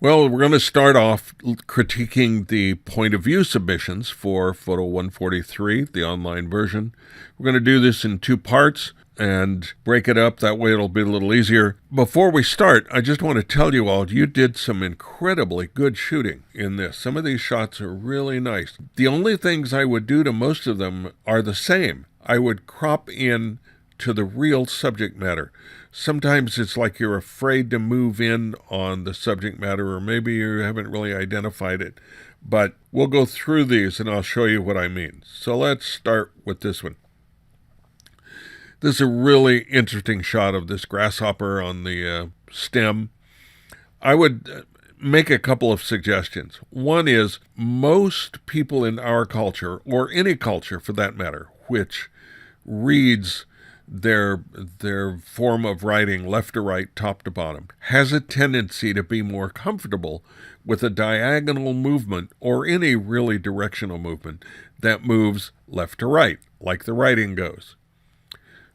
Well, we're going to start off critiquing the point of view submissions for Photo 143, the online version. We're going to do this in two parts and break it up. That way it'll be a little easier. Before we start, I just want to tell you all, you did some incredibly good shooting in this. Some of these shots are really nice. The only things I would do to most of them are the same. I would crop in to the real subject matter. Sometimes it's like you're afraid to move in on the subject matter, or maybe you haven't really identified it. But we'll go through these and I'll show you what I mean. So let's start with this one. This is a really interesting shot of this grasshopper on the stem. I would make a couple of suggestions. One is, most people in our culture, or any culture for that matter, which reads their form of writing left to right, top to bottom, has a tendency to be more comfortable with a diagonal movement or any really directional movement that moves left to right, like the writing goes.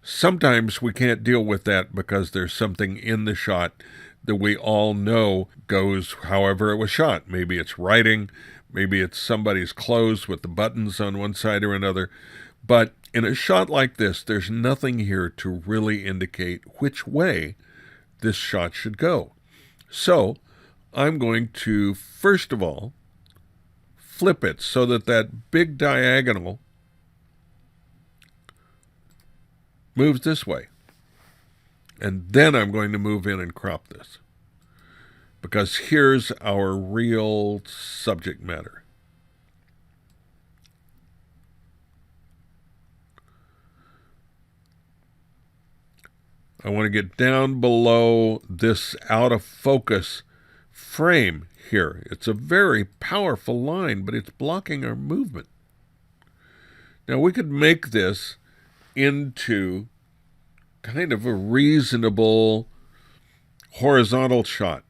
Sometimes we can't deal with that because there's something in the shot that we all know goes however it was shot. Maybe it's writing, maybe it's somebody's clothes with the buttons on one side or another. But in a shot like this, there's nothing here to really indicate which way this shot should go. So I'm going to, first of all, flip it so that that big diagonal moves this way. And then I'm going to move in and crop this, because here's our real subject matter. I want to get down below this out of focus frame here. It's a very powerful line, but it's blocking our movement. Now we could make this into kind of a reasonable horizontal shot,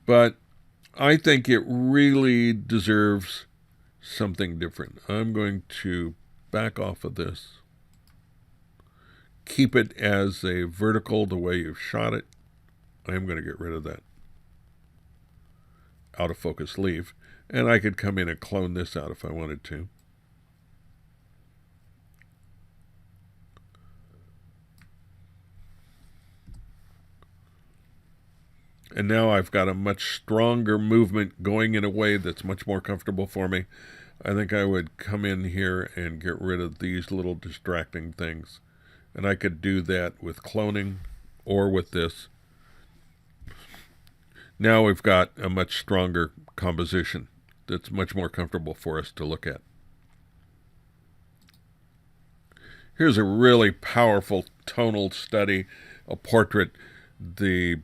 but I think it really deserves something different. I'm going to back off of this. Keep it as a vertical the way you've shot it. I'm going to get rid of that out of focus leave, and I could come in and clone this out if I wanted to. And now I've got a much stronger movement going in a way that's much more comfortable for me. I think I would come in here and get rid of these little distracting things. And I could do that with cloning or with this. Now we've got a much stronger composition that's much more comfortable for us to look at. Here's a really powerful tonal study, a portrait. The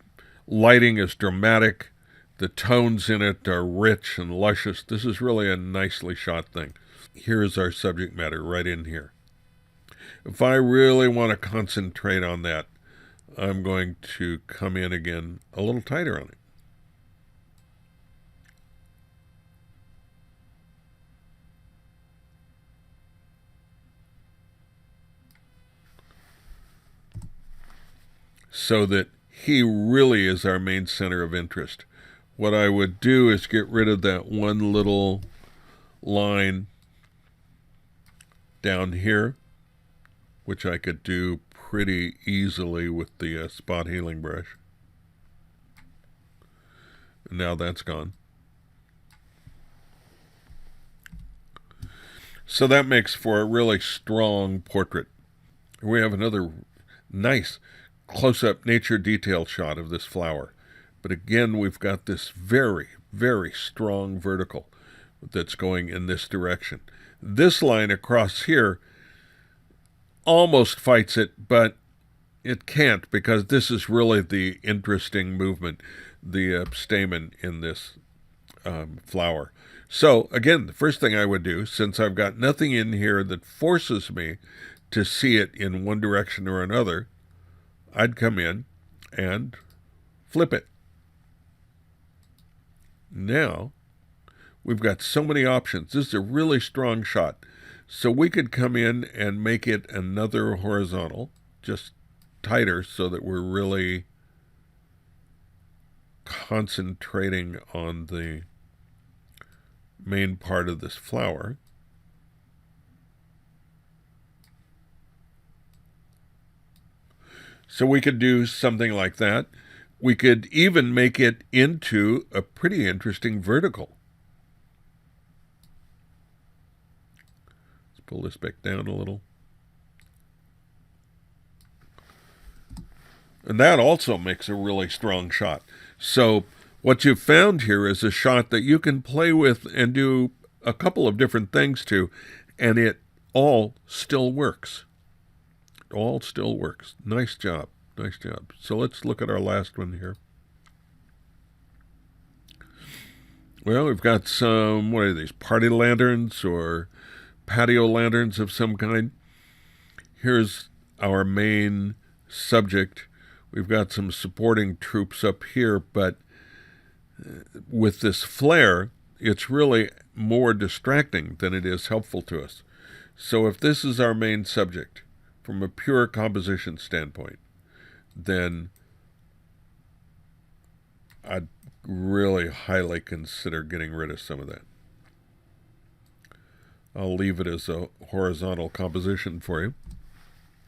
lighting is dramatic. The tones in it are rich and luscious. This is really a nicely shot thing. Here's our subject matter right in here. If I really want to concentrate on that, I'm going to come in again a little tighter on it. So that he really is our main center of interest. What I would do is get rid of that one little line down here, which I could do pretty easily with the spot healing brush. And now that's gone. So that makes for a really strong portrait. We have another nice close-up nature detail shot of this flower. But again, we've got this very, very strong vertical that's going in this direction. This line across here almost fights it, but it can't, because this is really the interesting movement, the stamen in this flower. So again, the first thing I would do, since I've got nothing in here that forces me to see it in one direction or another, I'd come in and flip it. Now we've got so many options. This is a really strong shot. So we could come in and make it another horizontal, just tighter, so that we're really concentrating on the main part of this flower. So we could do something like that. We could even make it into a pretty interesting vertical. Let's pull this back down a little. And that also makes a really strong shot. So what you've found here is a shot that you can play with and do a couple of different things to, and it all still works. It all still works. Nice job. Nice job. So let's look at our last one here. Well, we've got some, what are these, party lanterns or patio lanterns of some kind. Here's our main subject. We've got some supporting troops up here, but with this flare, it's really more distracting than it is helpful to us. So if this is our main subject from a pure composition standpoint, then I'd really highly consider getting rid of some of that. I'll leave it as a horizontal composition for you,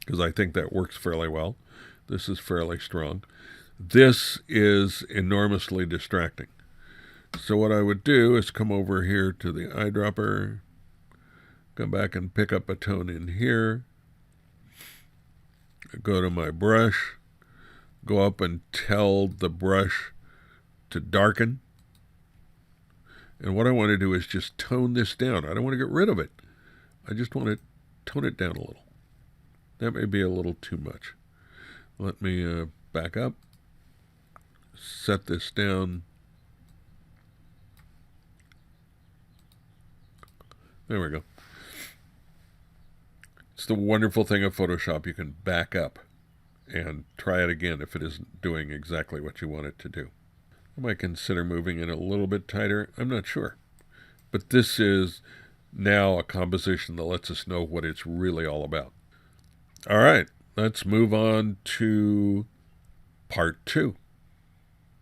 because I think that works fairly well. This is fairly strong. This is enormously distracting. So what I would do is come over here to the eyedropper, come back and pick up a tone in here, go to my brush, go up and tell the brush to darken. And what I want to do is just tone this down. I don't want to get rid of it. I just want to tone it down a little. That may be a little too much. Let me back up, set this down. There we go. It's the wonderful thing of Photoshop. You can back up and try it again if it isn't doing exactly what you want it to do. I might consider moving it a little bit tighter. I'm not sure. But this is now a composition that lets us know what it's really all about. All right, let's move on to part 2.